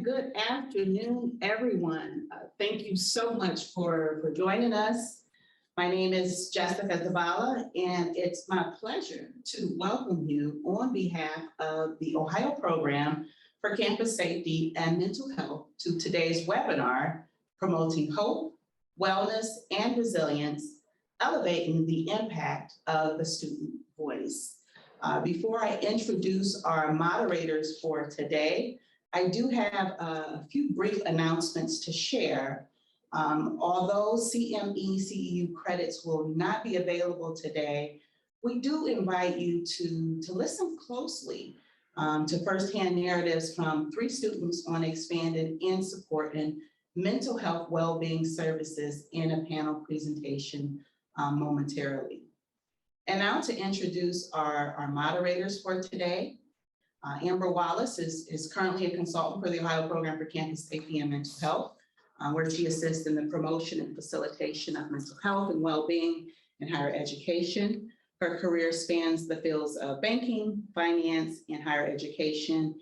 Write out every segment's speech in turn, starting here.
and good afternoon, everyone. Thank you so much for joining us. My name is Jessica Zavala, and it's my pleasure to welcome you on behalf of the Ohio Program for Campus Safety and Mental Health to today's webinar, Promoting Hope, Wellness, and Resilience, Elevating the Impact of the Student Voice. Before I introduce our moderators for today, I do have a few brief announcements to share. Although CME CEU credits will not be available today, we do invite you to listen closely to firsthand narratives from 3 students on expanded and supporting mental health well-being services in a panel presentation momentarily. And now to introduce our moderators for today. Amber Wallace is currently a consultant for the Ohio Program for Campus Safety and Mental Health, where she assists in the promotion and facilitation of mental health and well-being in higher education. Her career spans the fields of banking, finance, and higher education.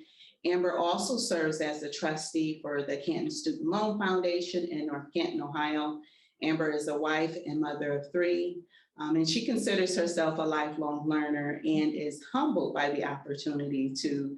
Amber also serves as a trustee for the Canton Student Loan Foundation in North Canton, Ohio. Amber is a wife and mother of 3. And she considers herself a lifelong learner and is humbled by the opportunity to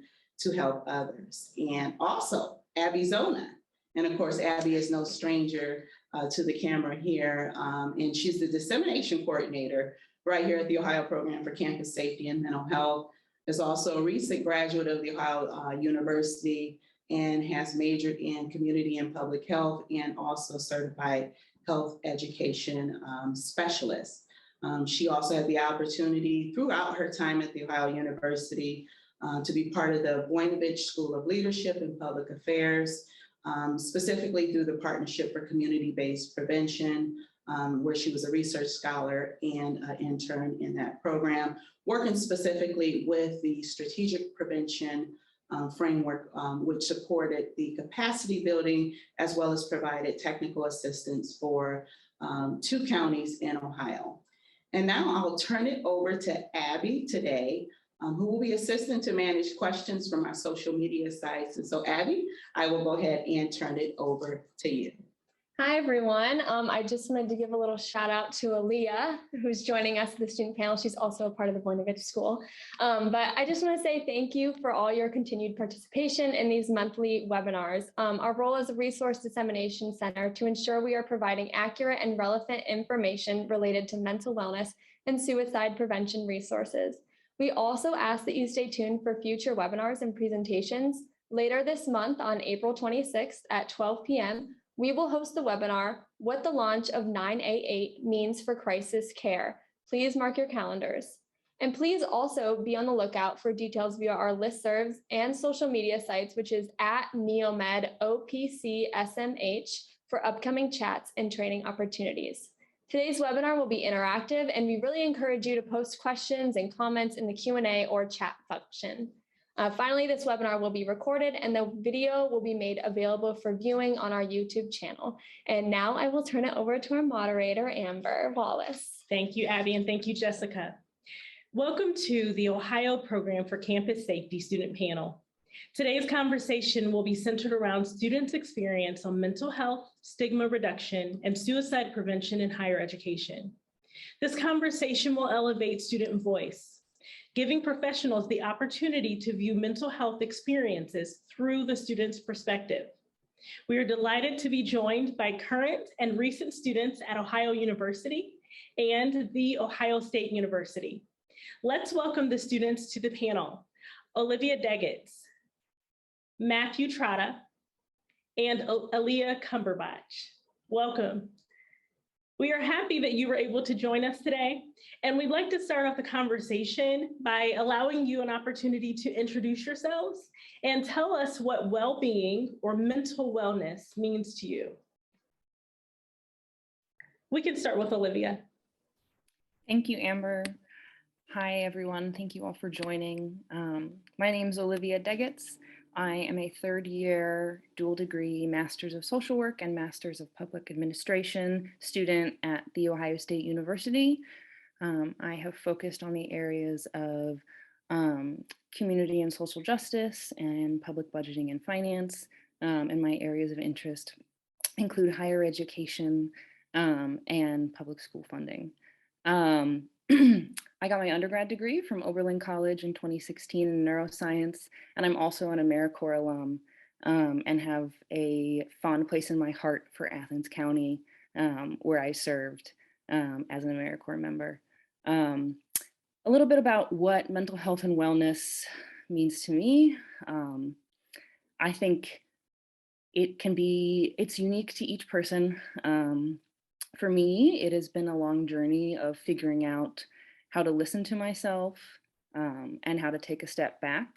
help others. And also Abby Zona. And of course, Abby is no stranger to the camera here. And she's the dissemination coordinator right here at the Ohio Program for Campus Safety and Mental Health. Is also a recent graduate of the Ohio University and has majored in community and public health and also certified health education specialist. She also had the opportunity throughout her time at the Ohio University to be part of the Voinovich School of Leadership and Public Affairs, specifically through the Partnership for Community-Based Prevention, where she was a research scholar and an intern in that program, working specifically with the strategic prevention framework, which supported the capacity building as well as provided technical assistance for 2 counties in Ohio. And now I'll turn it over to Abby today, who will be assisting to manage questions from our social media sites. And so Abby, I will go ahead and turn it over to you. Hi, everyone. I just wanted to give a little shout out to Aaliyah, who's joining us at the student panel. She's also a part of the Voinovich School. But I just want to say thank you for all your continued participation in these monthly webinars. Our role as a resource dissemination center to ensure we are providing accurate and relevant information related to mental wellness and suicide prevention resources. We also ask that you stay tuned for future webinars and presentations. Later this month on April 26th at 12 p.m., we will host the webinar, What the Launch of 988 Means for Crisis Care. Please mark your calendars. And please also be on the lookout for details via our listservs and social media sites, which is at Neomed OPCSMH for upcoming chats and training opportunities. Today's webinar will be interactive, and we really encourage you to post questions and comments in the Q&A or chat function. Finally, this webinar will be recorded and the video will be made available for viewing on our YouTube channel. And now I will turn it over to our moderator, Amber Wallace. Thank you, Abby, and thank you, Jessica. Welcome to the Ohio Program for Campus Safety Student Panel. Today's conversation will be centered around students' experience on mental health, stigma reduction, and suicide prevention in higher education. This conversation will elevate student voice, giving professionals the opportunity to view mental health experiences through the student's perspective. We are delighted to be joined by current and recent students at Ohio University and the Ohio State University. Let's welcome the students to the panel. Olivia Deggetts, Matthew Trotta, and Aaliyah Cumberbatch. Welcome. We are happy that you were able to join us today, and we'd like to start off the conversation by allowing you an opportunity to introduce yourselves and tell us what well-being or mental wellness means to you. We can start with Olivia. Thank you, Amber. Hi, everyone. Thank you all for joining. My name is Olivia Deggetts. I am a 3rd-year dual degree Masters of Social Work and Masters of Public Administration student at The Ohio State University. I have focused on the areas of community and social justice and public budgeting and finance, and my areas of interest include higher education and public school funding. I got my undergrad degree from Oberlin College in 2016 in neuroscience, and I'm also an AmeriCorps alum and have a fond place in my heart for Athens County, where I served as an AmeriCorps member. A little bit about what mental health and wellness means to me. I think it's unique to each person. For me, it has been a long journey of figuring out how to listen to myself and how to take a step back.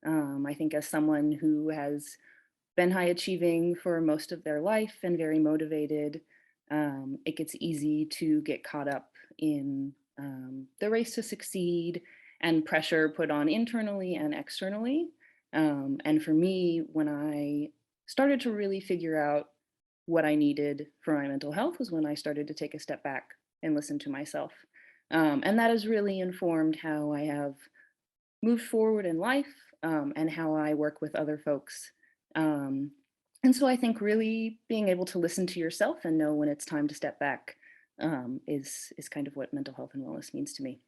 I think as someone who has been high achieving for most of their life and very motivated, it gets easy to get caught up in the race to succeed and pressure put on internally and externally. And for me, when I started to really figure out what I needed for my mental health was when I started to take a step back and listen to myself. And that has really informed how I have moved forward in life and how I work with other folks. And so I think really being able to listen to yourself and know when it's time to step back is kind of what mental health and wellness means to me.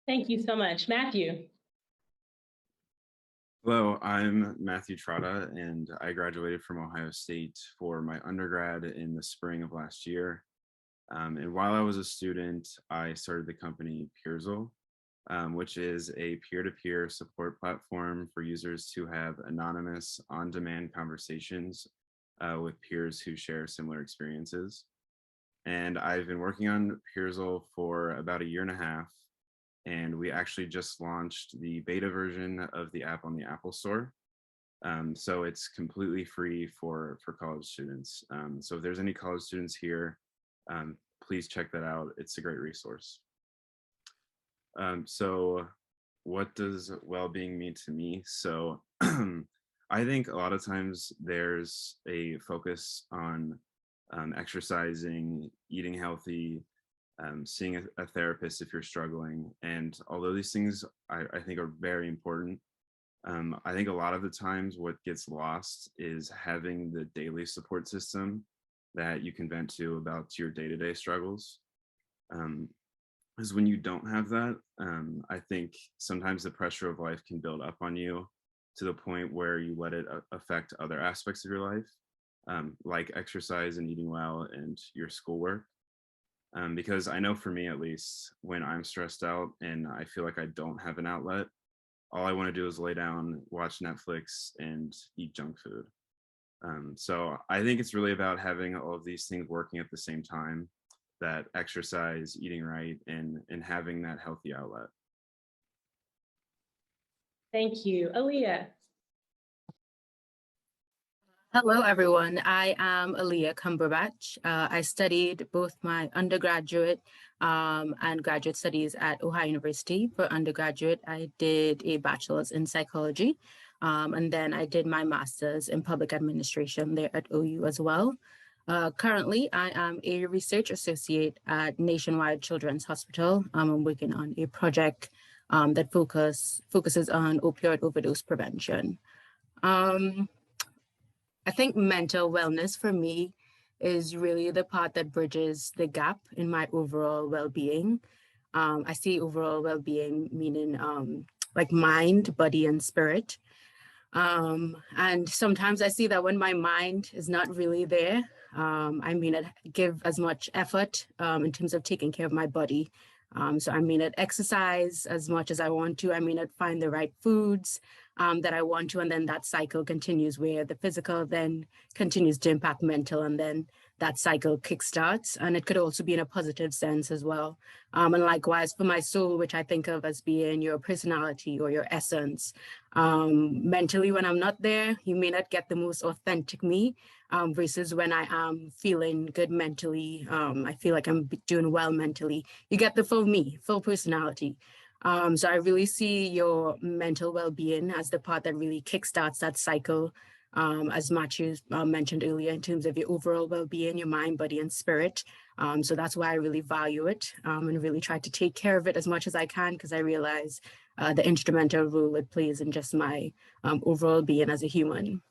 Thank you so much. Matthew. Hello, I'm Matthew Trotta, and I graduated from Ohio State for my undergrad in the spring of last year. And while I was a student, I started the company Peersal, which is a peer-to-peer support platform for users to have anonymous, on-demand conversations with peers who share similar experiences. And I've been working on Peersal for about 1.5 years. And we actually just launched the beta version of the app on the Apple Store. So it's completely free for college students. So if there's any college students here, please check that out. It's a great resource. So what does well-being mean to me? So I think a lot of times there's a focus on exercising, eating healthy, seeing a therapist if you're struggling. And although these things I think are very important, I think a lot of the times what gets lost is having the daily support system that you can vent to about your day-to-day struggles. Because when you don't have that, I think sometimes the pressure of life can build up on you to the point where you let it affect other aspects of your life, like exercise and eating well and your schoolwork. Because I know for me, at least, when I'm stressed out and I feel like I don't have an outlet, all I want to do is lay down, watch Netflix, and eat junk food. So I think it's really about having all of these things working at the same time, that exercise, eating right, and having that healthy outlet. Thank you. Aaliyah. Hello, everyone. I am Aaliyah Cumberbatch. I studied both my undergraduate and graduate studies at Ohio University. For undergraduate, I did a bachelor's in psychology, and then I did my master's in public administration there at OU as well. Currently, I am a research associate at Nationwide Children's Hospital. I'm working on a project that focuses on opioid overdose prevention. I think mental wellness for me is really the part that bridges the gap in my overall well-being. I see overall well-being meaning like mind, body, and spirit. And sometimes I see that when my mind is not really there, I may not give as much effort in terms of taking care of my body. So I may not exercise as much as I want to. I may not find the right foods that I want to. And then that cycle continues where the physical then continues to impact mental, and then that cycle kickstarts. And it could also be in a positive sense as well. And likewise for my soul, which I think of as being your personality or your essence. Mentally, when I'm not there, you may not get the most authentic me. Versus when I am feeling good mentally, I feel like I'm doing well mentally. You get the full me, full personality. So I really see your mental well-being as the part that really kickstarts that cycle as Matthew mentioned earlier, in terms of your overall well-being, your mind, body, and spirit. So that's why I really value it and really try to take care of it as much as I can, because I realize the instrumental role it plays in just my overall being as a human.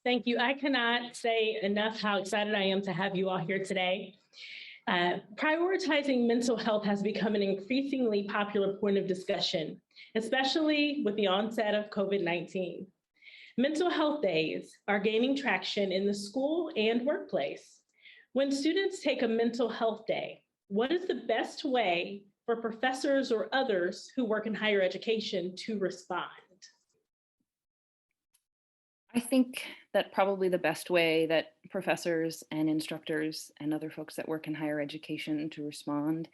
Thank you. I cannot say enough how excited I am to have you all here today. Prioritizing mental health has become an increasingly popular point of discussion, especially with the onset of COVID-19. Mental health days are gaining traction in the school and workplace. When students take a mental health day, what is the best way for professors or others who work in higher education to respond? I think that probably the best way that professors and instructors and other folks that work in higher education to respond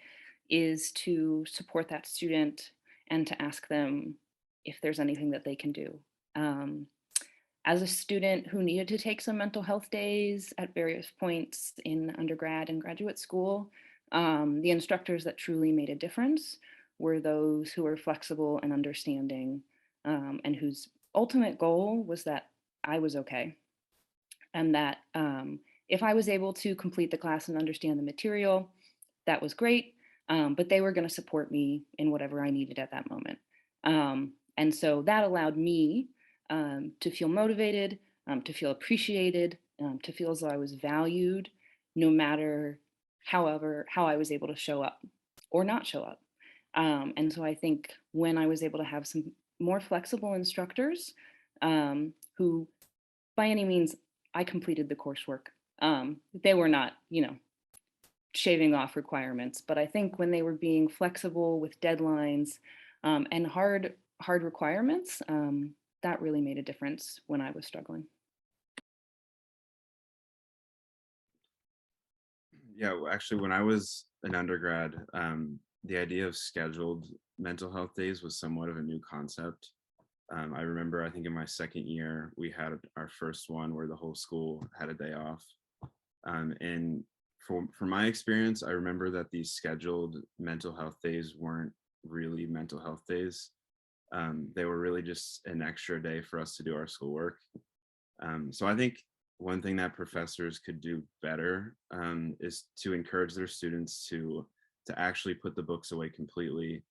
is to support that student and to ask them if there's anything that they can do. As a student who needed to take some mental health days at various points in undergrad and graduate school, the instructors that truly made a difference were those who were flexible and understanding, and whose ultimate goal was that I was okay. And that if I was able to complete the class and understand the material, that was great, but they were going to support me in whatever I needed at that moment. And so that allowed me to feel motivated, to feel appreciated, to feel as though I was valued, no matter how I was able to show up or not show up. And so I think when I was able to have some more flexible instructors who, by any means, I completed the coursework. They were not, shaving off requirements, but I think when they were being flexible with deadlines and hard requirements, that really made a difference when I was struggling. Yeah, well, actually, when I was an undergrad, the idea of scheduled mental health days was somewhat of a new concept. I remember, I think in my second year, we had our first one where the whole school had a day off. And for my experience, I remember that these scheduled mental health days weren't really mental health days. They were really just an extra day for us to do our schoolwork. So I think one thing that professors could do better is to encourage their students to actually put the books away completely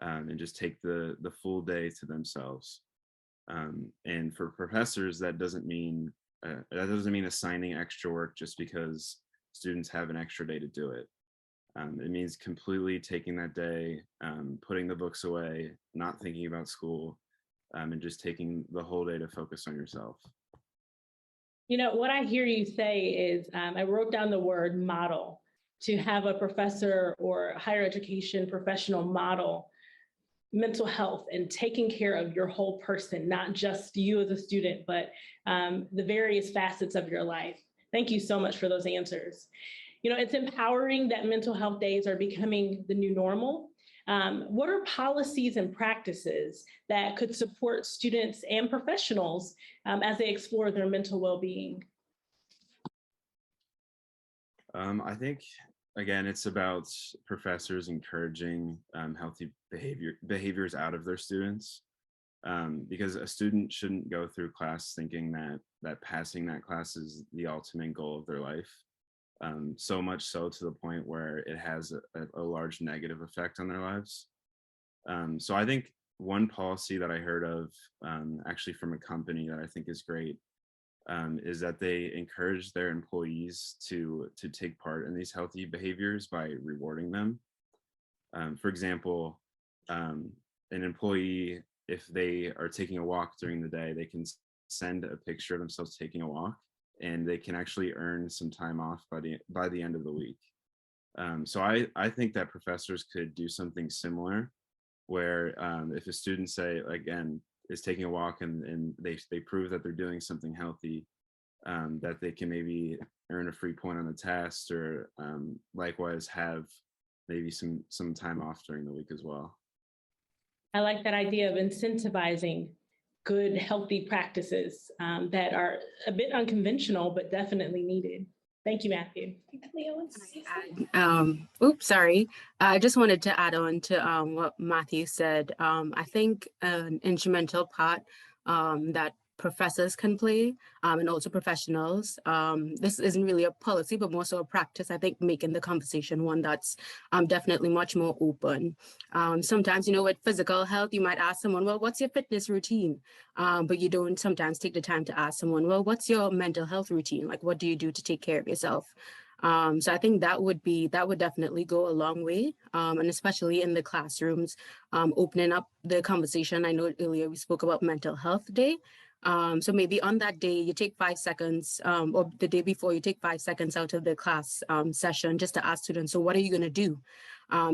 and just take the full day to themselves. And for professors, that doesn't mean assigning extra work just because students have an extra day to do it. It means completely taking that day, putting the books away, not thinking about school, and just taking the whole day to focus on yourself. What I hear you say is, I wrote down the word model, to have a professor or higher education professional model mental health and taking care of your whole person, not just you as a student, but the various facets of your life. Thank you so much for those answers. It's empowering that mental health days are becoming the new normal. What are policies and practices that could support students and professionals as they explore their mental well-being? I think, again, it's about professors encouraging healthy behaviors out of their students, because a student shouldn't go through class thinking that passing that class is the ultimate goal of their life. So much so to the point where it has a large negative effect on their lives. So I think one policy that I heard of, actually from a company that I think is great, is that they encourage their employees to take part in these healthy behaviors by rewarding them. For example, an employee, if they are taking a walk during the day, they can send a picture of themselves taking a walk, and they can actually earn some time off by the end of the week. So I think that professors could do something similar, where if a student, say, again, is taking a walk and they prove that they're doing something healthy, that they can maybe earn a free point on the test, or likewise have maybe some time off during the week as well. I like that idea of incentivizing good, healthy practices that are a bit unconventional, but definitely needed. Thank you, Matthew. Sorry. I just wanted to add on to what Matthew said. I think an instrumental part that professors can play, and also professionals. This isn't really a policy, but more so a practice. I think making the conversation one that's definitely much more open. Sometimes, you know, with physical health, you might ask someone, well, what's your fitness routine? But you don't sometimes take the time to ask someone, well, what's your mental health routine? Like, what do you do to take care of yourself? So I think that would definitely go a long way, and especially in the classrooms, opening up the conversation. I know earlier we spoke about Mental Health Day. So maybe on that day, you take 5 seconds, or the day before, you take 5 seconds out of the class session just to ask students, so what are you going to do?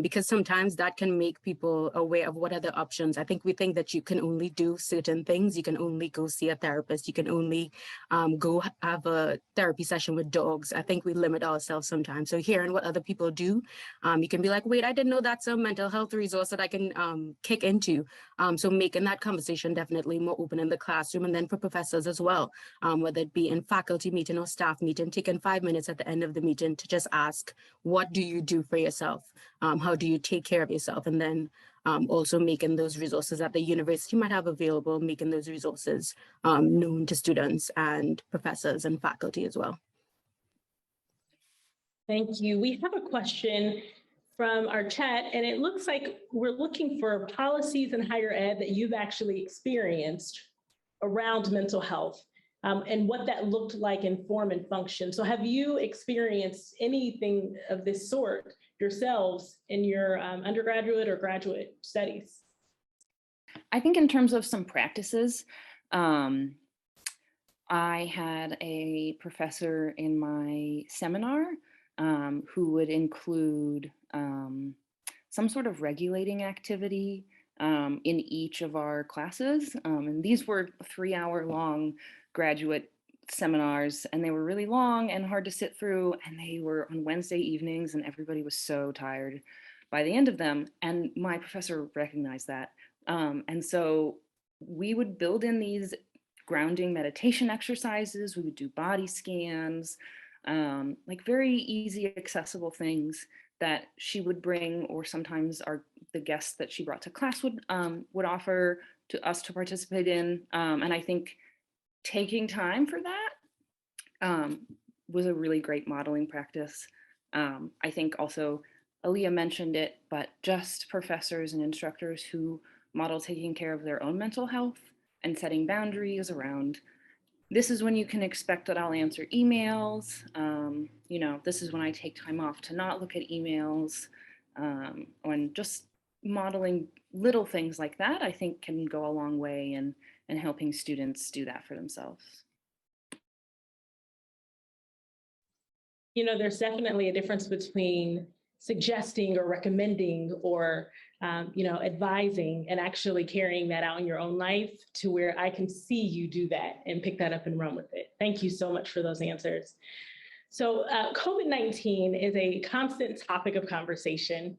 Because sometimes that can make people aware of what are the options. I think we think that you can only do certain things. You can only go see a therapist. You can only go have a therapy session with dogs. I think we limit ourselves sometimes. So hearing what other people do, you can be like, wait, I didn't know that's a mental health resource that I can kick into. So making that conversation definitely more open in the classroom, and then for professors as well, whether it be in faculty meeting or staff meeting, taking 5 minutes at the end of the meeting to just ask, what do you do for yourself? How do you take care of yourself? And then also making those resources that the university might have available, making those resources known to students and professors and faculty as well. Thank you. We have a question from our chat, and it looks like we're looking for policies in higher ed that you've actually experienced around mental health, and what that looked like in form and function. So have you experienced anything of this sort yourselves in your undergraduate or graduate studies? I think in terms of some practices, I had a professor in my seminar who would include some sort of regulating activity in each of our classes. And these were 3-hour-long graduate seminars, and they were really long and hard to sit through, and they were on Wednesday evenings, and everybody was so tired by the end of them. And my professor recognized that. And so we would build in these grounding meditation exercises. We would do body scans, like very easy, accessible things that she would bring, or sometimes the guests that she brought to class would offer to us to participate in. And I think taking time for that was a really great modeling practice. I think also Aaliyah mentioned it, but just professors and instructors who model taking care of their own mental health and setting boundaries around, this is when you can expect that I'll answer emails. You know, this is when I take time off to not look at emails. And just modeling little things like that, I think can go a long way in helping students do that for themselves. You know, there's definitely a difference between suggesting or recommending or you know, advising and actually carrying that out in your own life to where I can see you do that and pick that up and run with it. Thank you so much for those answers. So COVID-19 is a constant topic of conversation.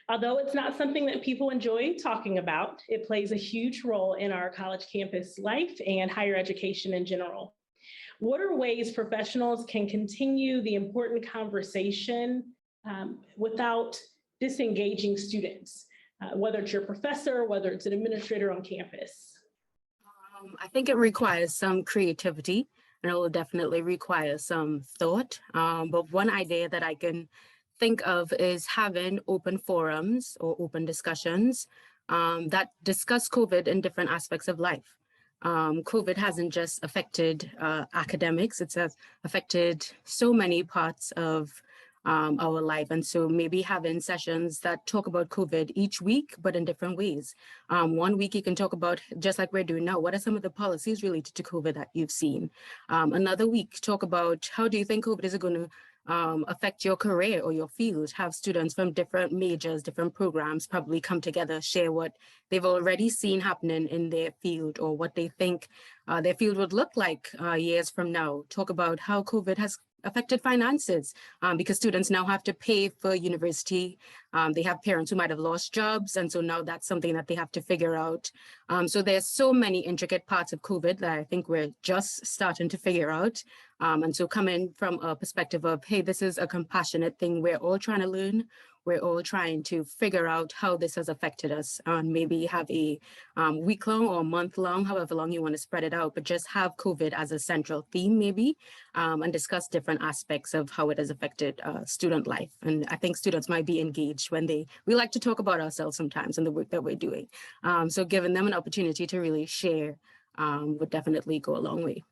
Although it's not something that people enjoy talking about, it plays a huge role in our college campus life and higher education in general. What are ways professionals can continue the important conversation without disengaging students, whether it's your professor, whether it's an administrator on campus? I think it requires some creativity, and it will definitely require some thought. But one idea that I can think of is having open forums or open discussions that discuss COVID in different aspects of life. COVID hasn't just affected academics, it's affected so many parts of our life. And so maybe having sessions that talk about COVID each week, but in different ways. 1 week you can talk about, just like we're doing now, what are some of the policies related to COVID that you've seen? Another week, talk about how do you think COVID is going to affect your career or your field? Have students from different majors, different programs probably come together, share what they've already seen happening in their field or what they think their field would look like years from now. Talk about how COVID has affected finances because students now have to pay for university. They have parents who might have lost jobs. And so now that's something that they have to figure out. So there's so many intricate parts of COVID that I think we're just starting to figure out. And so coming from a perspective of, hey, this is a compassionate thing. We're all trying to learn. we're all trying to figure out how this has affected us, and maybe have a week long or month long, however long you want to spread it out, but just have COVID as a central theme maybe, and discuss different aspects of how it has affected student life. And I think students might be engaged when we like to talk about ourselves sometimes and the work that we're doing. So giving them an opportunity to really share would definitely go a long way.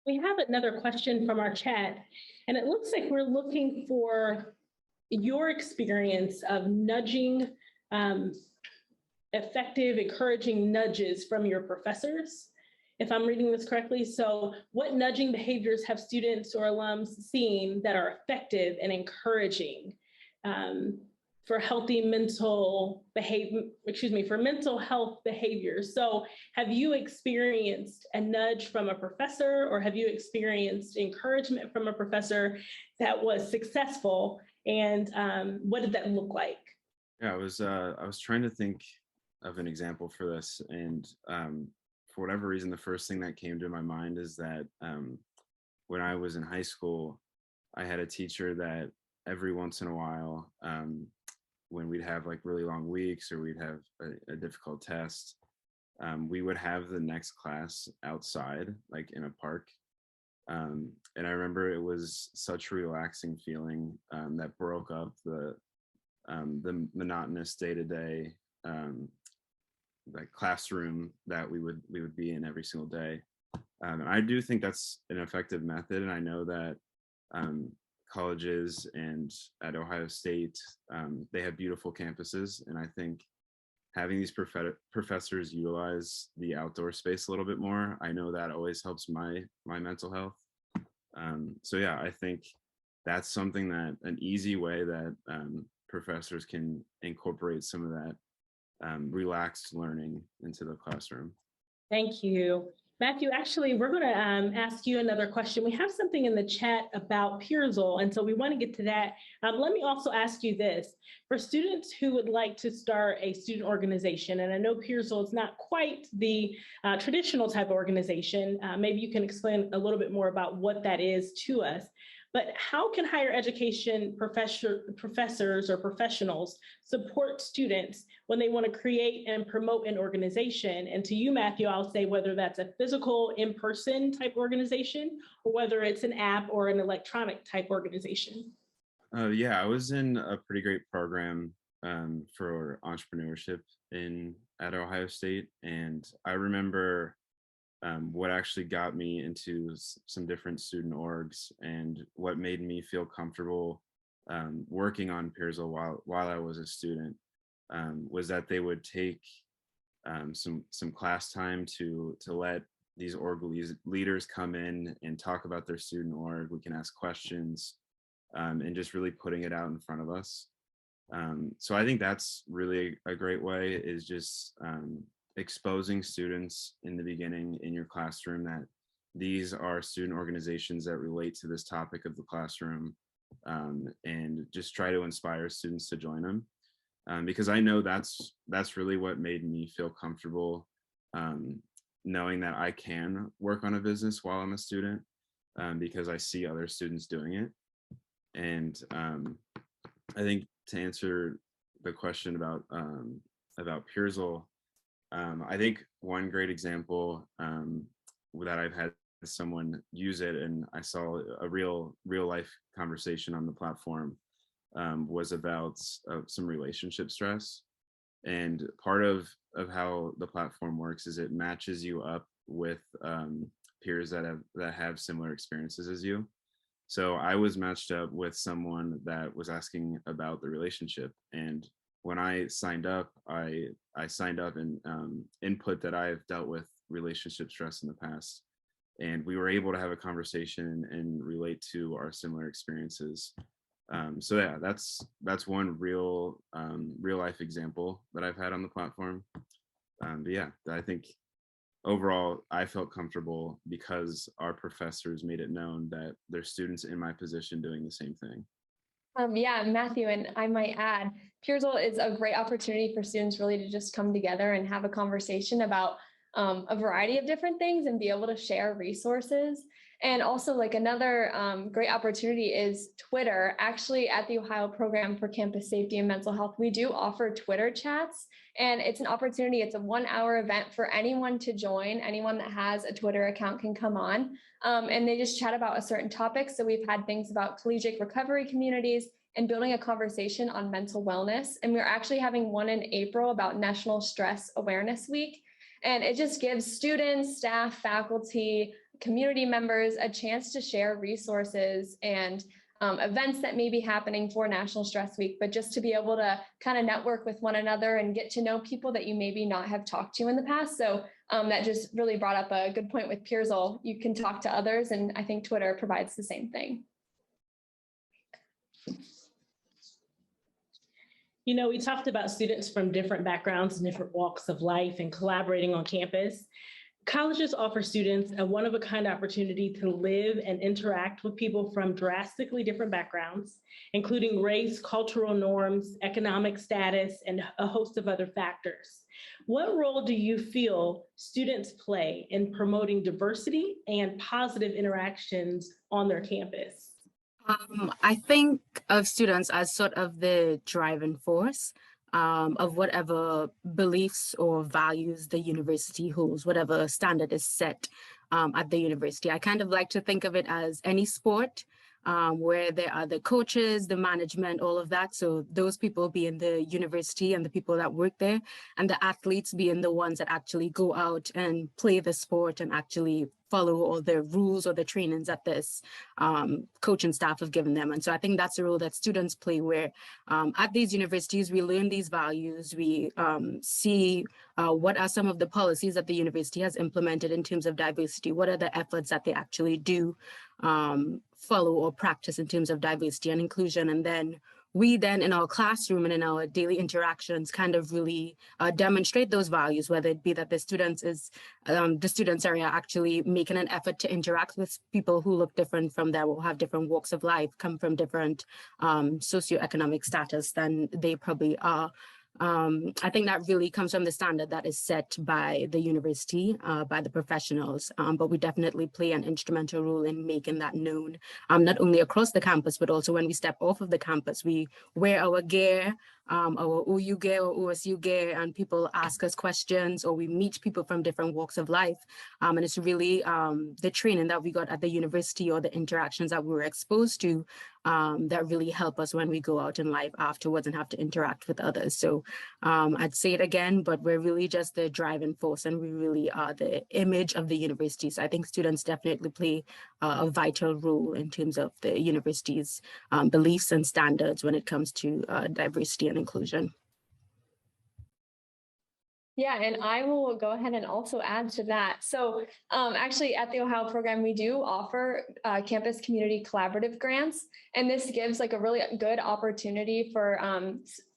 We have another question from our chat, and it looks like we're looking for your experience of nudging, effective, encouraging nudges from your professors, if I'm reading this correctly. So what nudging behaviors have students or alums seen that are effective and encouraging for healthy mental behavior, for mental health behaviors? So have you experienced a nudge from a professor, or have you experienced encouragement from a professor that was successful? And what did that look like? Yeah, I was trying to think of an example for this, and for whatever reason, the first thing that came to my mind is that when I was in high school, I had a teacher that every once in a while, when we'd have like really long weeks or we'd have a difficult test, we would have the next class outside, like in a park. And I remember it was such a relaxing feeling that broke up the monotonous day-to-day like classroom that we would be in every single day. And I do think that's an effective method, and I know that colleges and at Ohio State, they have beautiful campuses, and I think having these professors utilize the outdoor space a little bit more, I know that always helps my mental health. So yeah, I think that's something that an easy way that professors can incorporate some of that relaxed learning into the classroom. Thank you. Matthew, actually, we're going to ask you another question. We have something in the chat about Pearsall, and so we want to get to that. Let me also ask you this. For students who would like to start a student organization, and I know Pearsall is not quite the traditional type of organization, maybe you can explain a little bit more about what that is to us. But how can higher education professors or professionals support students when they want to create and promote an organization? And to you, Matthew, I'll say whether that's a physical, in-person type organization, or whether it's an app or an electronic type organization. Yeah, I was in a pretty great program for entrepreneurship at Ohio State, and I remember what actually got me into some different student orgs, and what made me feel comfortable working on Pearsall while I was a student was that they would take some class time to let these org leaders come in and talk about their student org. We can ask questions and just really putting it out in front of us. So I think that's really a great way, is just exposing students in the beginning in your classroom that these are student organizations that relate to this topic of the classroom, and just try to inspire students to join them. Because I know that's really what made me feel comfortable, knowing that I can work on a business while I'm a student, because I see other students doing it. And I think to answer the question about Pearsall, I think one great example that I've had someone use it, and I saw a real life conversation on the platform, was about some relationship stress. And part of how the platform works is it matches you up with peers that have similar experiences as you. So I was matched up with someone that was asking about the relationship, and when I signed up, I signed up and input that I've dealt with relationship stress in the past, and we were able to have a conversation and relate to our similar experiences. So yeah, that's one real life example that I've had on the platform. But yeah, I think overall I felt comfortable because our professors made it known that there's students in my position doing the same thing. Yeah, Matthew, and I might add, Pearsall is a great opportunity for students really to just come together and have a conversation about a variety of different things and be able to share resources. And also like another great opportunity is Twitter. Actually, at the Ohio Program for Campus Safety and Mental Health, we do offer Twitter chats. And it's an opportunity, it's a 1-hour event for anyone to join. Anyone that has a Twitter account can come on. And they just chat about a certain topic. So we've had things about collegiate recovery communities and building a conversation on mental wellness. And we're actually having one in April about National Stress Awareness Week. And it just gives students, staff, faculty, community members a chance to share resources and events that may be happening for National Stress Week, but just to be able to kind of network with one another and get to know people that you maybe not have talked to in the past. So that just really brought up a good point with Pearsall. You can talk to others, and I think Twitter provides the same thing. You know, we talked about students from different backgrounds and different walks of life and collaborating on campus. Colleges offer students a one-of-a-kind opportunity to live and interact with people from drastically different backgrounds, including race, cultural norms, economic status, and a host of other factors. What role do you feel students play in promoting diversity and positive interactions on their campus? I think of students as sort of the driving force of whatever beliefs or values the university holds, whatever standard is set at the university. I kind of like to think of it as any sport where there are the coaches, the management, all of that. So those people being the university and the people that work there, and the athletes being the ones that actually go out and play the sport and actually follow all the rules or the trainings that this coaching staff have given them. And so I think that's the role that students play, where at these universities, we learn these values, we see what are some of the policies that the university has implemented in terms of diversity, what are the efforts that they actually do follow or practice in terms of diversity and inclusion. And then we then in our classroom and in our daily interactions kind of really demonstrate those values, whether it be that the students are actually making an effort to interact with people who look different from them or have different walks of life, come from different socioeconomic status than they probably are. I think that really comes from the standard that is set by the university, by the professionals, but we definitely play an instrumental role in making that known, not only across the campus, but also when we step off of the campus. We wear our gear, our OU gear or OSU gear, and people ask us questions, or we meet people from different walks of life. And it's really the training that we got at the university or the interactions that we were exposed to that really help us when we go out in life afterwards and have to interact with others. So I'd say it again, but we're really just the driving force, and we really are the image of the university. So I think students definitely play a vital role in terms of the university's beliefs and standards when it comes to diversity and inclusion. Yeah, and I will go ahead and also add to that. So actually at the Ohio program, we do offer campus community collaborative grants. And this gives like a really good opportunity for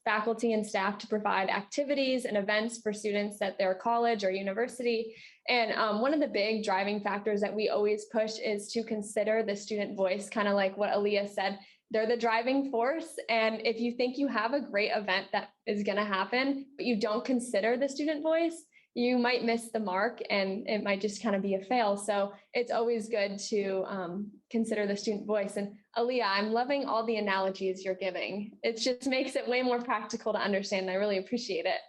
faculty and staff to provide activities and events for students at their college or university. And one of the big driving factors that we always push is to consider the student voice, kind of like what Aaliyah said. They're the driving force. And if you think you have a great event that is going to happen, but you don't consider the student voice, you might miss the mark and it might just kind of be a fail. So it's always good to consider the student voice. And Aaliyah, I'm loving all the analogies you're giving. It just makes it way more practical to understand. I really appreciate it.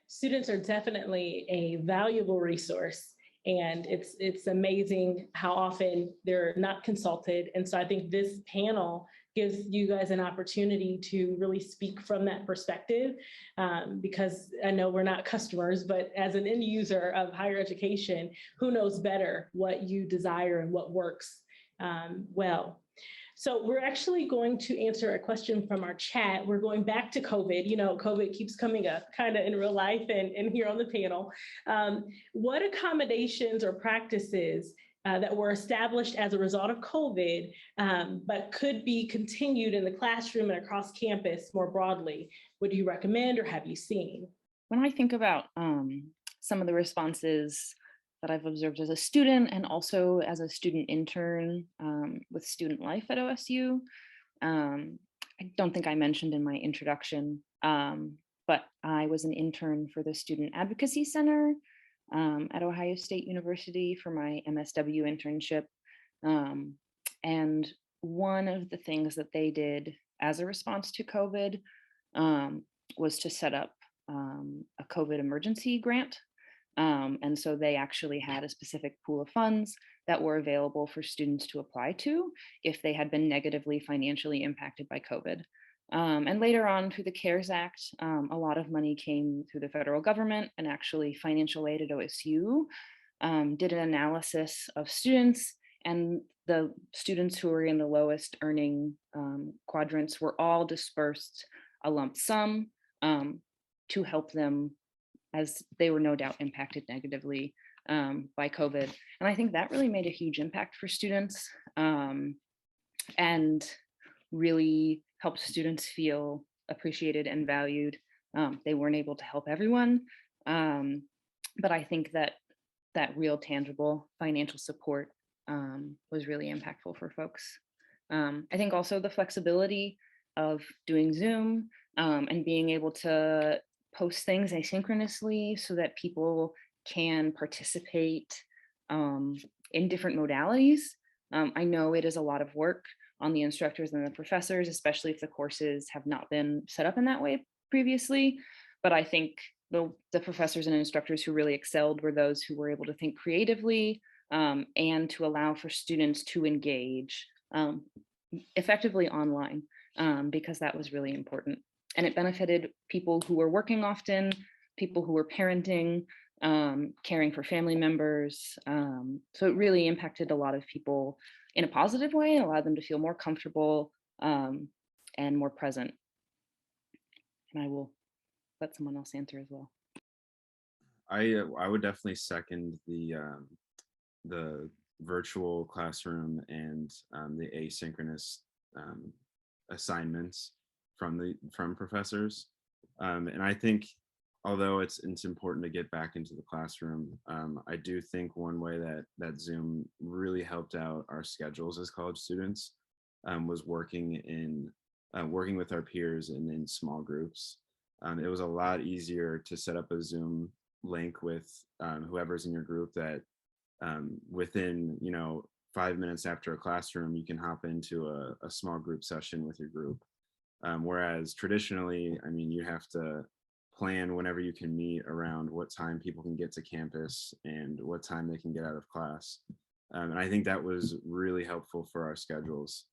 Students are definitely a valuable resource. And it's amazing how often they're not consulted. And so I think this panel gives you guys an opportunity to really speak from that perspective, because I know we're not customers, but as an end user of higher education, who knows better what you desire and what works well. So we're actually going to answer a question from our chat. We're going back to COVID. You know, COVID keeps coming up kind of in real life and here on the panel. What accommodations or practices that were established as a result of COVID, but could be continued in the classroom and across campus more broadly, would you recommend or have you seen? When I think about some of the responses that I've observed as a student and also as a student intern with student life at OSU. I don't think I mentioned in my introduction, but I was an intern for the Student Advocacy Center at Ohio State University for my MSW internship. And one of the things that they did as a response to COVID was to set up a COVID emergency grant. And so they actually had a specific pool of funds that were available for students to apply to if they had been negatively financially impacted by COVID. And later on through the CARES Act, a lot of money came through the federal government, and actually financial aid at OSU did an analysis of students, and the students who were in the lowest earning quadrants were all dispersed a lump sum to help them, as they were no doubt impacted negatively by COVID. And I think that really made a huge impact for students and really helped students feel appreciated and valued. They weren't able to help everyone, but I think that that real tangible financial support was really impactful for folks. I think also the flexibility of doing Zoom and being able to post things asynchronously so that people can participate in different modalities. I know it is a lot of work on the instructors and the professors, especially if the courses have not been set up in that way previously. But I think the professors and instructors who really excelled were those who were able to think creatively and to allow for students to engage effectively online, because that was really important. And it benefited people who were working often, people who were parenting, caring for family members. So it really impacted a lot of people in a positive way and allowed them to feel more comfortable and more present. And I will let someone else answer as well. I would definitely second the virtual classroom and the asynchronous assignments from professors. And I think, although it's important to get back into the classroom, I do think one way that Zoom really helped out our schedules as college students was working with our peers and in small groups. It was a lot easier to set up a Zoom link with whoever's in your group that within 5 minutes after a classroom, you can hop into a small group session with your group. Whereas traditionally, I mean, you have to plan whenever you can meet around what time people can get to campus and what time they can get out of class. And I think that was really helpful for our schedules.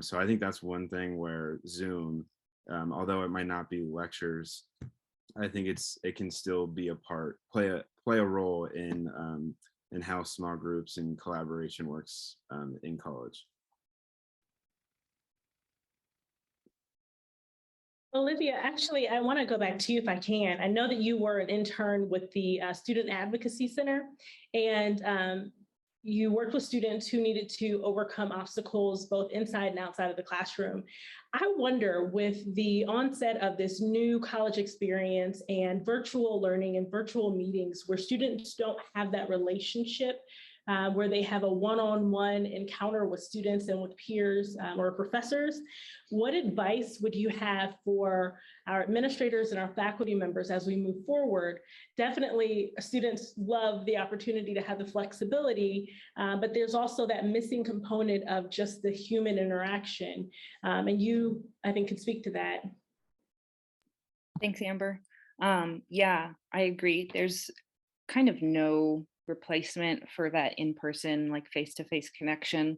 So I think that's one thing where Zoom, although it might not be lectures, I think it can still be play a role in how small groups and collaboration works in college. Olivia, actually, I want to go back to you if I can. I know that you were an intern with the Student Advocacy Center, and you worked with students who needed to overcome obstacles both inside and outside of the classroom. I wonder, with the onset of this new college experience and virtual learning and virtual meetings where students don't have that relationship, where they have a one-on-one encounter with students and with peers or professors, what advice would you have for our administrators and our faculty members as we move forward? Definitely, students love the opportunity to have the flexibility, but there's also that missing component of just the human interaction. And you, I think, can speak to that. Thanks, Amber. Yeah, I agree. There's kind of no replacement for that in-person, like face-to-face connection.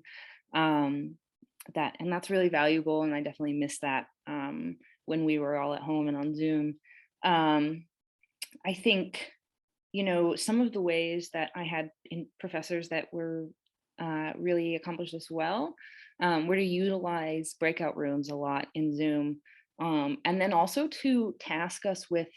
And that's really valuable. And I definitely miss that when we were all at home and on Zoom. I think, some of the ways that I had professors that were really accomplished this well were to utilize breakout rooms a lot in Zoom. And then also to task us with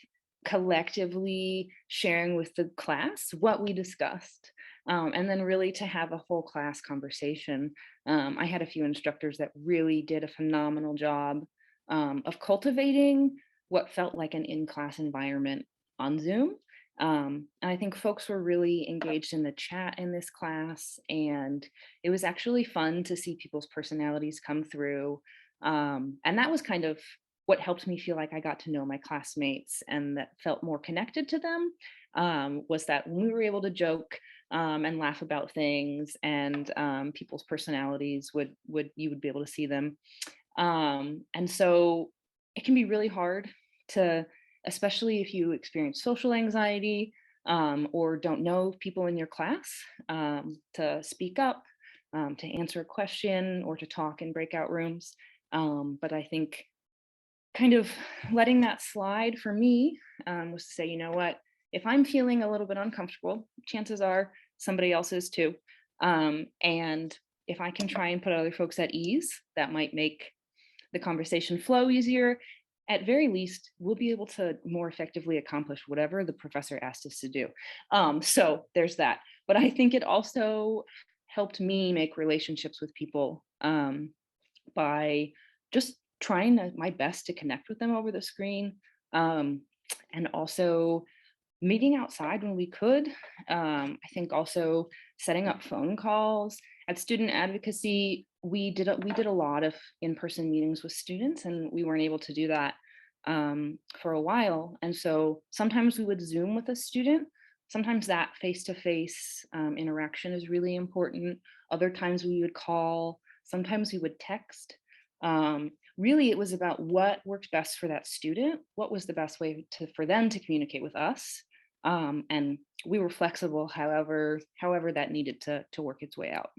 collectively sharing with the class what we discussed, and then really to have a whole class conversation. I had a few instructors that really did a phenomenal job of cultivating what felt like an in-class environment on Zoom. And I think folks were really engaged in the chat in this class, and it was actually fun to see people's personalities come through. And that was kind of what helped me feel like I got to know my classmates and that felt more connected to them was that when we were able to joke and laugh about things, and people's personalities you would be able to see them. And so it can be really hard to, especially if you experience social anxiety or don't know people in your class, to speak up, to answer a question, or to talk in breakout rooms. But I think kind of letting that slide for me was to say, you know what, if I'm feeling a little bit uncomfortable, chances are somebody else is too. And if I can try and put other folks at ease, that might make the conversation flow easier. At very least, we'll be able to more effectively accomplish whatever the professor asked us to do. So there's that. But I think it also helped me make relationships with people by just trying my best to connect with them over the screen, and also meeting outside when we could. I think also setting up phone calls. At Student Advocacy, we did a lot of in-person meetings with students, and we weren't able to do that for a while. And so sometimes we would Zoom with a student. Sometimes that face-to-face interaction is really important. Other times we would call. Sometimes we would text. Really, it was about what worked best for that student, what was the best way for them to communicate with us. And we were flexible, however that needed to work its way out.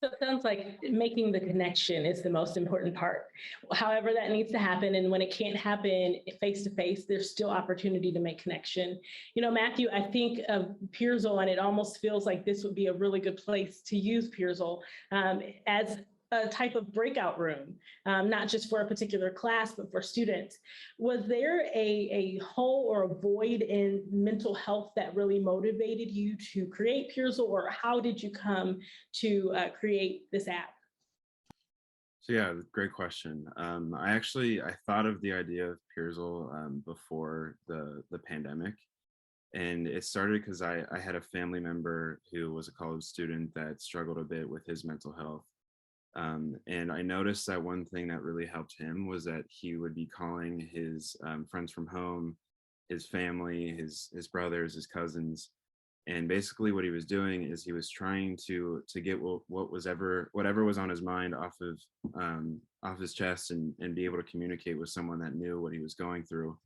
So it sounds like making the connection is the most important part. However that needs to happen, and when it can't happen face-to-face, there's still opportunity to make connection. You know, Matthew, I think of Pearsall, and it almost feels like this would be a really good place to use Pearsall as a type of breakout room, not just for a particular class, but for students. Was there a hole or a void in mental health that really motivated you to create Pearsall, or how did you come to create this app? So yeah, great question. I thought of the idea of Pearsall before the pandemic. And it started because I had a family member who was a college student that struggled a bit with his mental health. And I noticed that one thing that really helped him was that he would be calling his friends from home, his family, his brothers, his cousins. And basically what he was doing is he was trying to get whatever was on his mind off his chest, and be able to communicate with someone that knew what he was going through.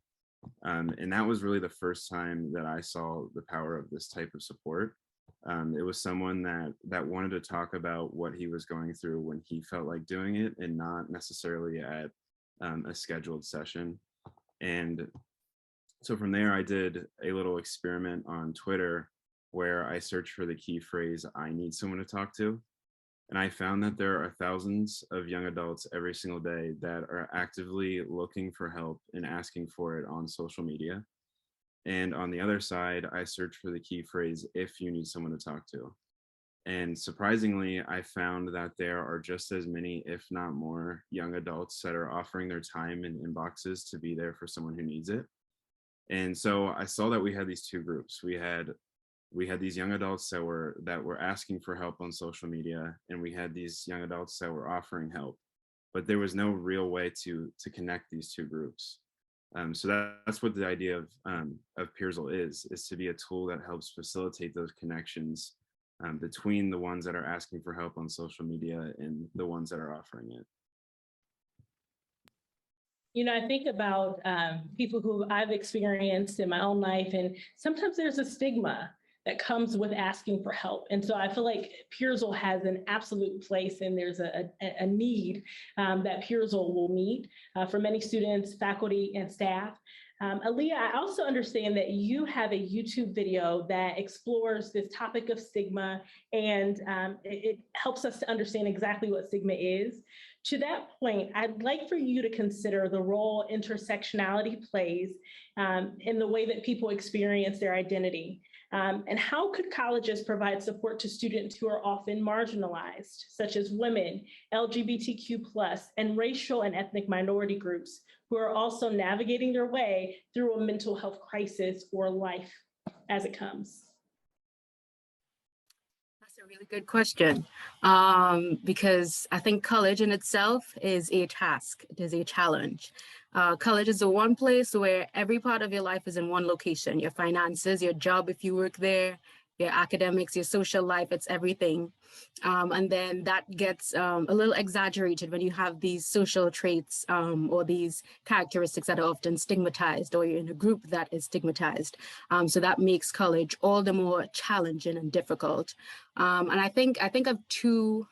And that was really the first time that I saw the power of this type of support. It was someone that wanted to talk about what he was going through when he felt like doing it, and not necessarily at a scheduled session. And so from there, I did a little experiment on Twitter where I searched for the key phrase, "I need someone to talk to." And I found that there are thousands of young adults every single day that are actively looking for help and asking for it on social media. And on the other side, I searched for the key phrase, "if you need someone to talk to." And surprisingly, I found that there are just as many, if not more, young adults that are offering their time and inboxes to be there for someone who needs it. And so I saw that we had these two groups. We had these young adults that were asking for help on social media, and we had these young adults that were offering help. But there was no real way to connect these two groups. So that's what the idea of Pearsall is to be a tool that helps facilitate those connections between the ones that are asking for help on social media and the ones that are offering it. You know, I think about people who I've experienced in my own life, and sometimes there's a stigma that comes with asking for help. And so I feel like Pearsall has an absolute place, and there's a need that Pearsall will meet for many students, faculty, and staff. Aaliyah, I also understand that you have a YouTube video that explores this topic of stigma, and it helps us to understand exactly what stigma is. To that point, I'd like for you to consider the role intersectionality plays in the way that people experience their identity. And how could colleges provide support to students who are often marginalized, such as women, LGBTQ+, and racial and ethnic minority groups who are also navigating their way through a mental health crisis or life as it comes? That's a really good question. Because I think college in itself is a task, it is a challenge. College is the one place where every part of your life is in one location. Your finances, your job, if you work there, your academics, your social life, it's everything. And then that gets a little exaggerated when you have these social traits or these characteristics that are often stigmatized, or you're in a group that is stigmatized. So that makes college all the more challenging and difficult. And I think of two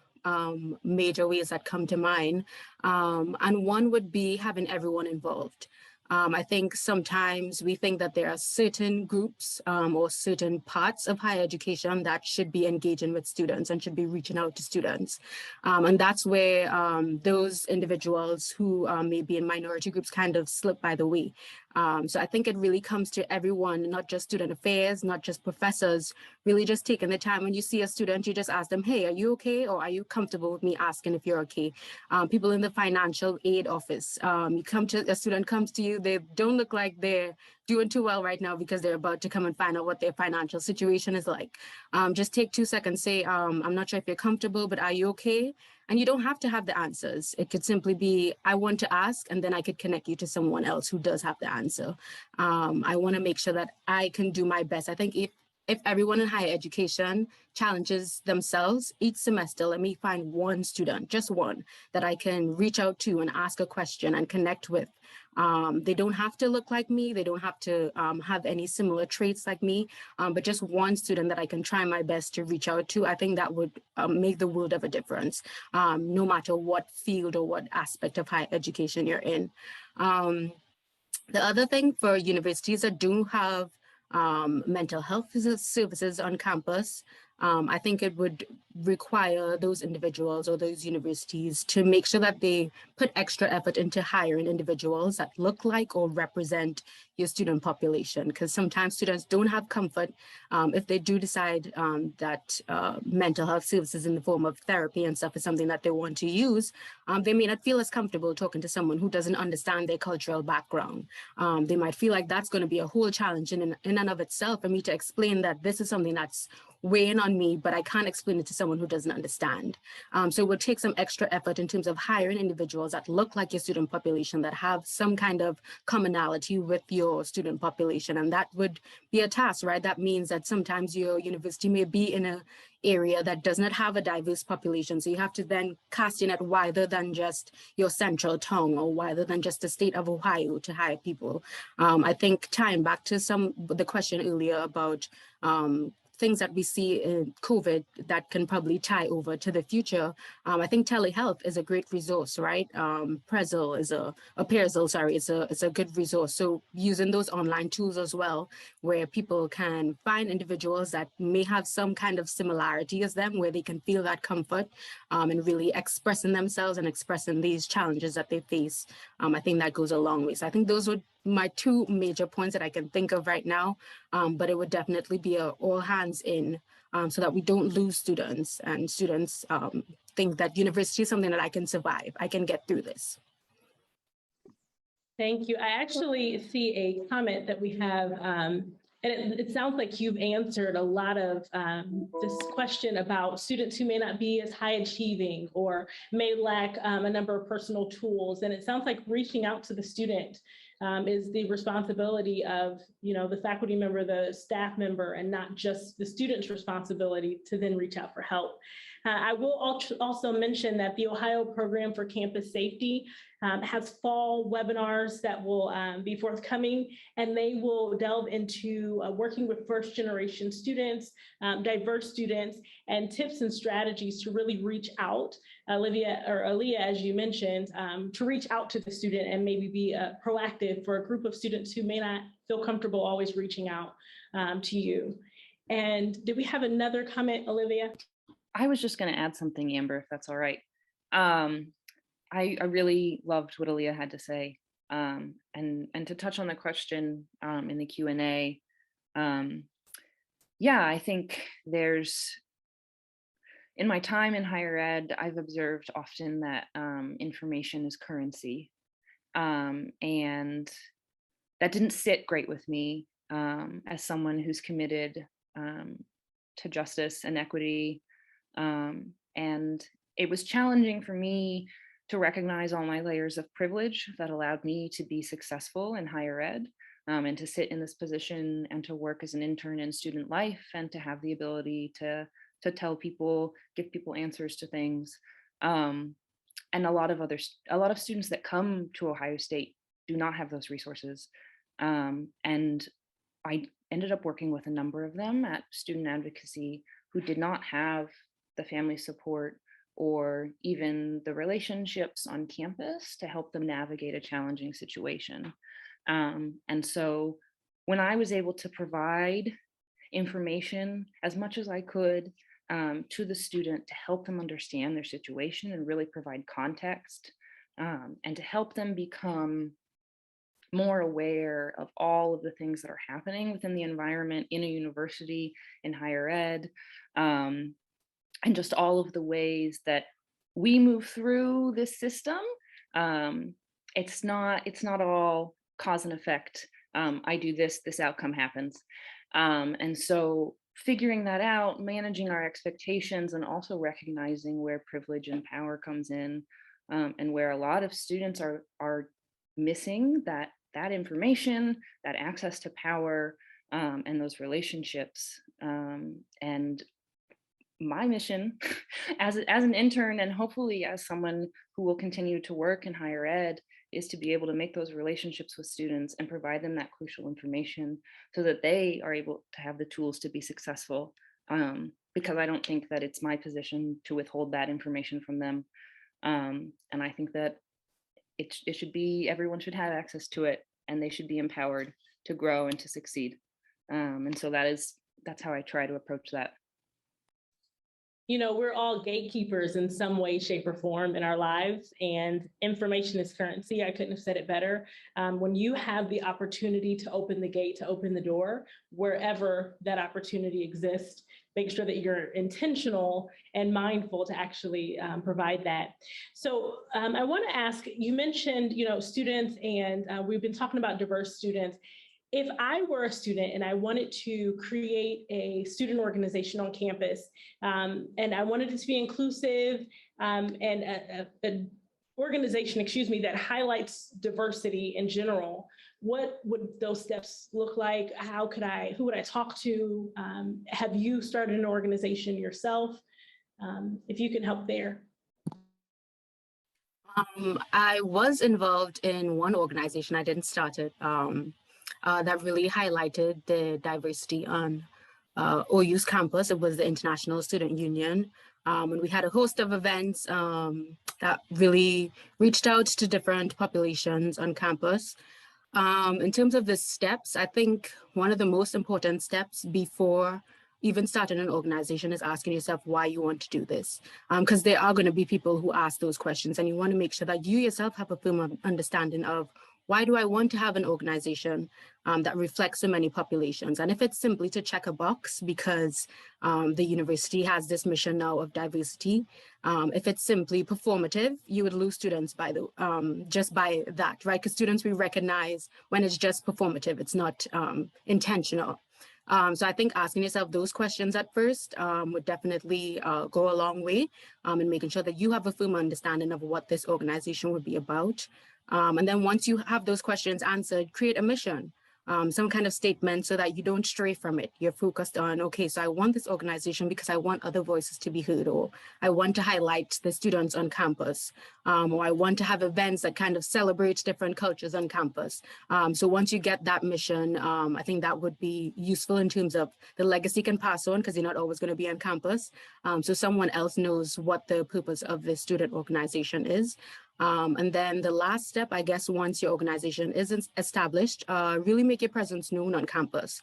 major ways that come to mind. And one would be having everyone involved. I think sometimes we think that there are certain groups or certain parts of higher education that should be engaging with students and should be reaching out to students. And that's where those individuals who may be in minority groups kind of slip by the way. So I think it really comes to everyone, not just student affairs, not just professors, really just taking the time when you see a student, you just ask them, hey, are you okay? Or are you comfortable with me asking if you're okay? People in the financial aid office, a student comes to you, they don't look like they're doing too well right now because they're about to come and find out what their financial situation is like. Just take 2 seconds, say, I'm not sure if you're comfortable, but are you okay? And you don't have to have the answers. It could simply be, I want to ask, and then I could connect you to someone else who does have the answer. I want to make sure that I can do my best. I think if everyone in higher education challenges themselves each semester, let me find one student, just one, that I can reach out to and ask a question and connect with. They don't have to look like me. They don't have to have any similar traits like me, but just one student that I can try my best to reach out to. I think that would make the world of a difference, no matter what field or what aspect of higher education you're in. The other thing for universities that do have mental health services on campus, I think it would require those individuals or those universities to make sure that they put extra effort into hiring individuals that look like or represent your student population, because sometimes students don't have comfort if they do decide that mental health services in the form of therapy and stuff is something that they want to use. They may not feel as comfortable talking to someone who doesn't understand their cultural background. They might feel like that's going to be a whole challenge in and of itself for me to explain that this is something that's weighing on me, but I can't explain it to someone who doesn't understand. So it will take some extra effort in terms of hiring individuals that look like your student population, that have some kind of commonality with your student population. And that would be a task, right? That means that sometimes your university may be in an area that does not have a diverse population. So you have to then cast in at wider than just your central tongue or wider than just the state of Ohio to hire people. I think tying back to the question earlier about things that we see in COVID that can probably tie over to the future. I think telehealth is a great resource, right? Pearsall is a good resource. So using those online tools as well, where people can find individuals that may have some kind of similarity as them, where they can feel that comfort and really expressing themselves and expressing these challenges that they face. I think that goes a long way. So I think those would my two major points that I can think of right now, but it would definitely be a all hands in so that we don't lose students, and students think that university is something that I can survive. I can get through this. Thank you. I actually see a comment that we have, and it sounds like you've answered a lot of this question about students who may not be as high achieving or may lack a number of personal tools. And it sounds like reaching out to the student is the responsibility of, the faculty member, the staff member, and not just the student's responsibility to then reach out for help. I will also mention that the Ohio Program for Campus Safety has fall webinars that will be forthcoming, and they will delve into working with first generation students, diverse students, and tips and strategies to really reach out, Aaliyah, as you mentioned, to reach out to the student and maybe be proactive for a group of students who may not feel comfortable always reaching out to you. And did we have another comment, Olivia? I was just going to add something, Amber, if that's all right. I really loved what Aaliyah had to say, and to touch on the question in the Q&A. Yeah, I think in my time in higher ed, I've observed often that information is currency, and that didn't sit great with me as someone who's committed to justice and equity. And it was challenging for me to recognize all my layers of privilege that allowed me to be successful in higher ed, and to sit in this position and to work as an intern in student life and to have the ability to tell people, give people answers to things. And a lot of students that come to Ohio State do not have those resources. And I ended up working with a number of them at student advocacy who did not have the family support or even the relationships on campus to help them navigate a challenging situation. And so when I was able to provide information as much as I could to the student to help them understand their situation and really provide context, and to help them become more aware of all of the things that are happening within the environment in a university, in higher ed, and just all of the ways that we move through this system. It's not all cause and effect. I do this, this outcome happens. And so figuring that out, managing our expectations, and also recognizing where privilege and power comes in, and where a lot of students are missing that information, that access to power, and those relationships. And my mission as an intern, and hopefully as someone who will continue to work in higher ed, is to be able to make those relationships with students and provide them that crucial information so that they are able to have the tools to be successful. Because I don't think that it's my position to withhold that information from them. And I think that it should be, everyone should have access to it, and they should be empowered to grow and to succeed. And so that's how I try to approach that. You know, we're all gatekeepers in some way, shape, or form in our lives, and information is currency. I couldn't have said it better. When you have the opportunity to open the gate, to open the door, wherever that opportunity exists, make sure that you're intentional and mindful to actually provide that. So I want to ask, you mentioned, students, and we've been talking about diverse students. If I were a student and I wanted to create a student organization on campus, and I wanted it to be inclusive, and an organization, that highlights diversity in general, what would those steps look like? Who would I talk to? Have you started an organization yourself? If you can help there. I was involved in one organization. I didn't start it. That really highlighted the diversity on OU's campus. It was the International Student Union. And we had a host of events that really reached out to different populations on campus. In terms of the steps, I think one of the most important steps before even starting an organization is asking yourself why you want to do this. Because there are going to be people who ask those questions, and you want to make sure that you yourself have a firm understanding of, why do I want to have an organization that reflects so many populations? And if it's simply to check a box because the university has this mission now of diversity, if it's simply performative, you would lose students by just by that, right? Because students, we recognize when it's just performative, it's not intentional. So I think asking yourself those questions at first would definitely go a long way in making sure that you have a firm understanding of what this organization would be about. And then once you have those questions answered, create a mission, some kind of statement so that you don't stray from it. You're focused on, okay, so I want this organization because I want other voices to be heard, or I want to highlight the students on campus, or I want to have events that kind of celebrate different cultures on campus. So once you get that mission, I think that would be useful in terms of the legacy can pass on, because you're not always going to be on campus. So someone else knows what the purpose of the student organization is. And then the last step, I guess, once your organization is established, really make your presence known on campus.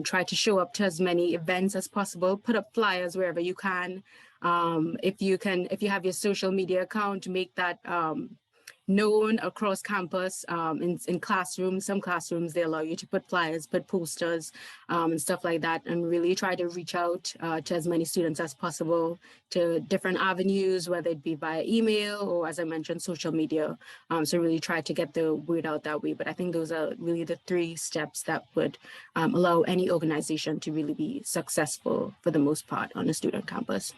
Try to show up to as many events as possible, put up flyers wherever you can. If you have your social media account, make that known across campus, in classrooms. Some classrooms, they allow you to put flyers, put posters, and stuff like that, and really try to reach out to as many students as possible to different avenues, whether it be via email or, as I mentioned, social media. So really try to get the word out that way. But I think those are really the 3 steps that would allow any organization to really be successful for the most part on a student campus.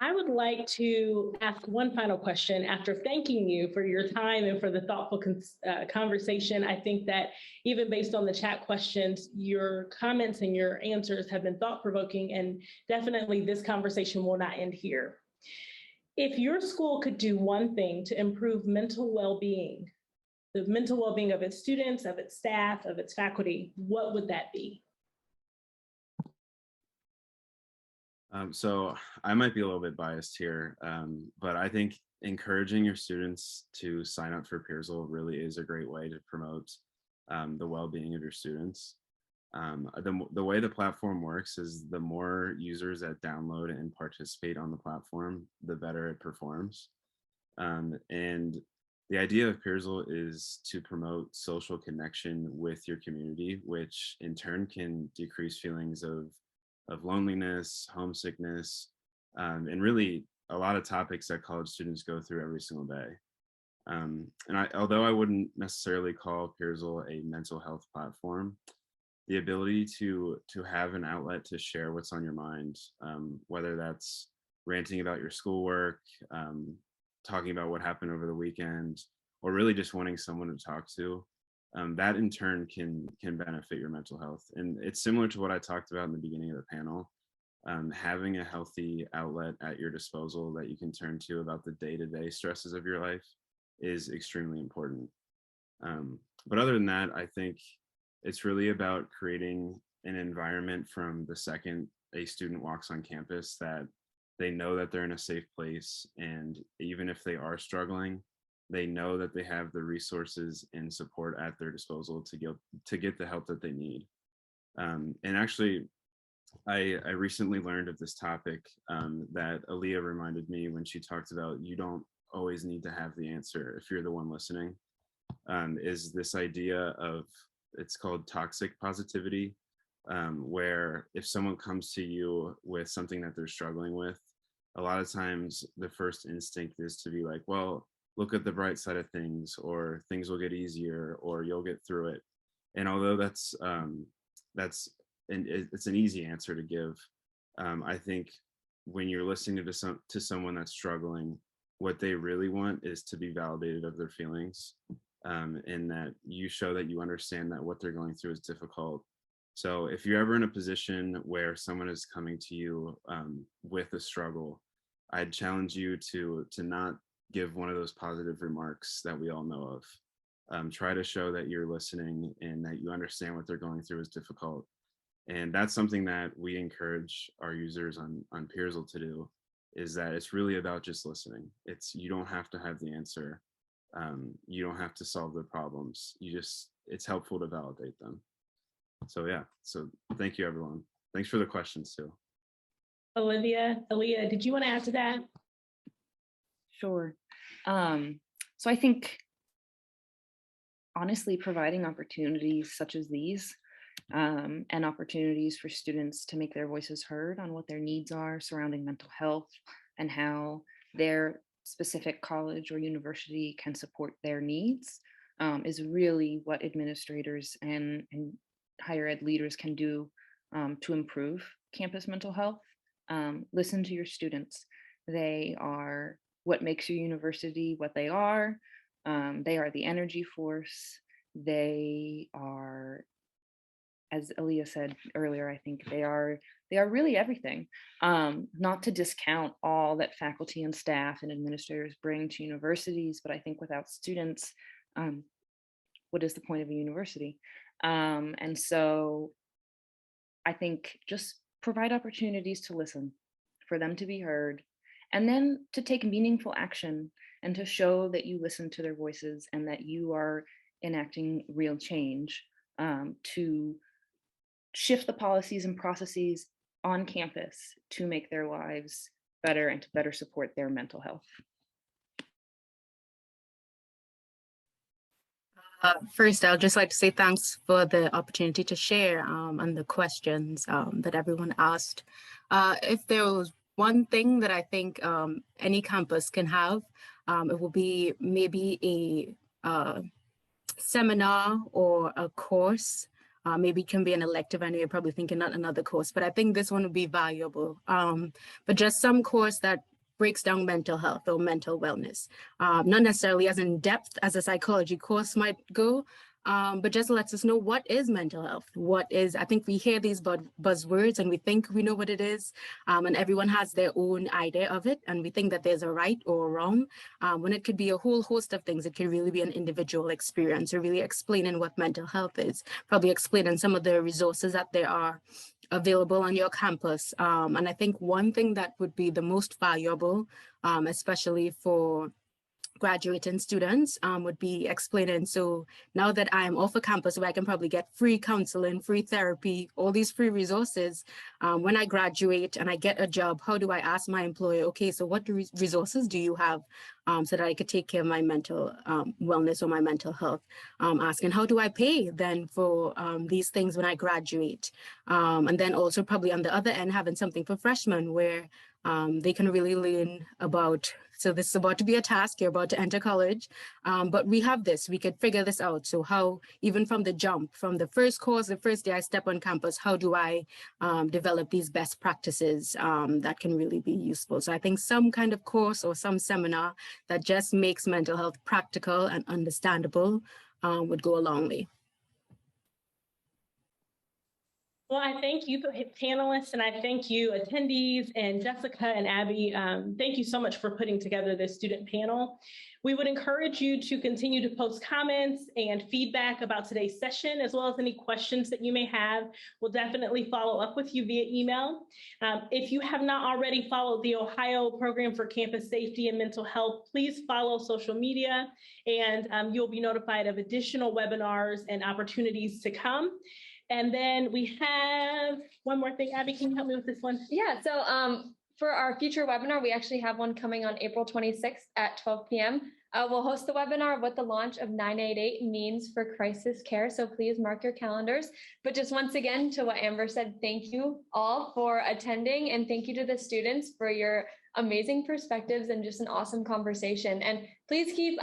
I would like to ask one final question after thanking you for your time and for the thoughtful conversation. I think that even based on the chat questions, your comments and your answers have been thought-provoking, and definitely this conversation will not end here. If your school could do one thing to improve mental well-being, the mental well-being of its students, of its staff, of its faculty, what would that be? So I might be a little bit biased here, but I think encouraging your students to sign up for Pearsall really is a great way to promote the well-being of your students. The way the platform works is the more users that download and participate on the platform, the better it performs. And the idea of Pearsall is to promote social connection with your community, which in turn can decrease feelings of loneliness, homesickness, and really a lot of topics that college students go through every single day. Although I wouldn't necessarily call Pearsall a mental health platform, the ability to have an outlet to share what's on your mind, whether that's ranting about your schoolwork, talking about what happened over the weekend, or really just wanting someone to talk to, that in turn can benefit your mental health. And it's similar to what I talked about in the beginning of the panel. Having a healthy outlet at your disposal that you can turn to about the day-to-day stresses of your life is extremely important. But other than that, I think it's really about creating an environment from the second a student walks on campus that they know that they're in a safe place, and even if they are struggling, they know that they have the resources and support at their disposal to get the help that they need. And actually, I recently learned of this topic that Aaliyah reminded me when she talked about you don't always need to have the answer if you're the one listening, is this idea of, it's called toxic positivity, where if someone comes to you with something that they're struggling with, a lot of times the first instinct is to be like, well, look at the bright side of things, or things will get easier, or you'll get through it. And although it's an easy answer to give, I think when you're listening to someone that's struggling, what they really want is to be validated of their feelings, and that you show that you understand that what they're going through is difficult. So if you're ever in a position where someone is coming to you with a struggle, I'd challenge you to not give one of those positive remarks that we all know of. Try to show that you're listening and that you understand what they're going through is difficult. And that's something that we encourage our users on Pearsall to do, is that it's really about just listening. You don't have to have the answer. You don't have to solve the problems. It's helpful to validate them. So yeah, so thank you, everyone. Thanks for the questions too. Aaliyah, did you want to add to that? Sure. So I think, honestly, providing opportunities such as these, and opportunities for students to make their voices heard on what their needs are surrounding mental health and how their specific college or university can support their needs, is really what administrators and higher ed leaders can do to improve campus mental health. Listen to your students. They are what makes your university what they are. They are the energy force. They are, as Aaliyah said earlier, I think they are really everything. Not to discount all that faculty and staff and administrators bring to universities, but I think without students, what is the point of a university? And so I think just provide opportunities to listen, for them to be heard, and then to take meaningful action and to show that you listen to their voices and that you are enacting real change, to shift the policies and processes on campus to make their lives better and to better support their mental health. First, I'd just like to say thanks for the opportunity to share on the questions that everyone asked. If there was one thing that I think any campus can have, it will be maybe a seminar or a course. Maybe it can be an elective. I know you're probably thinking not another course, but I think this one would be valuable. But just some course that breaks down mental health or mental wellness. Not necessarily as in depth as a psychology course might go, but just lets us know what is mental health. I think we hear these buzzwords and we think we know what it is, and everyone has their own idea of it, and we think that there's a right or a wrong, when it could be a whole host of things. It could really be an individual experience, or really explaining what mental health is, probably explaining some of the resources that there are available on your campus. And I think one thing that would be the most valuable, especially for graduating students, would be explaining. So now that I'm off a campus where I can probably get free counseling, free therapy, all these free resources, when I graduate and I get a job, how do I ask my employer, okay, so what resources do you have, so that I could take care of my mental wellness or my mental health? Asking, how do I pay then for these things when I graduate? And then also probably on the other end, having something for freshmen where they can really learn about, so this is about to be a task, you're about to enter college, but we have this, we could figure this out. So how, even from the jump, from the first course, the first day I step on campus, how do I develop these best practices that can really be useful? So I think some kind of course or some seminar that just makes mental health practical and understandable would go a long way. Well, I thank you, panelists, and I thank you, attendees, and Jessica and Abby. Thank you so much for putting together this student panel. We would encourage you to continue to post comments and feedback about today's session, as well as any questions that you may have. We'll definitely follow up with you via email. If you have not already followed the Ohio Program for Campus Safety and Mental Health, please follow social media, and you'll be notified of additional webinars and opportunities to come. And then we have one more thing. Abby, can you help me with this one? Yeah, so for our future webinar, we actually have one coming on April 26th at 12 p.m. We'll host the webinar what the launch of 988 means for crisis care. So please mark your calendars. But just once again, to what Amber said, thank you all for attending, and thank you to the students for your amazing perspectives and just an awesome conversation. And please keep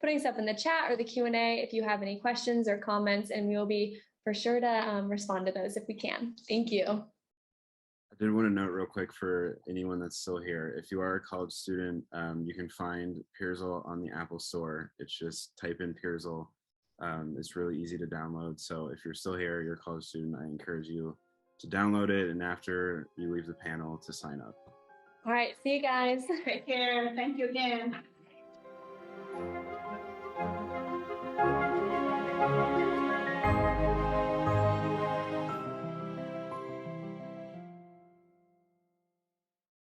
putting stuff in the chat or the Q&A if you have any questions or comments, and we will be for sure to respond to those if we can. Thank you. I did want to note real quick for anyone that's still here, if you are a college student, you can find Pearsall on the Apple Store. It's just type in Pearsall. It's really easy to download. So if you're still here, you're a college student, I encourage you to download it, and after you leave the panel, to sign up. All right, see you guys. Take care. Thank you again.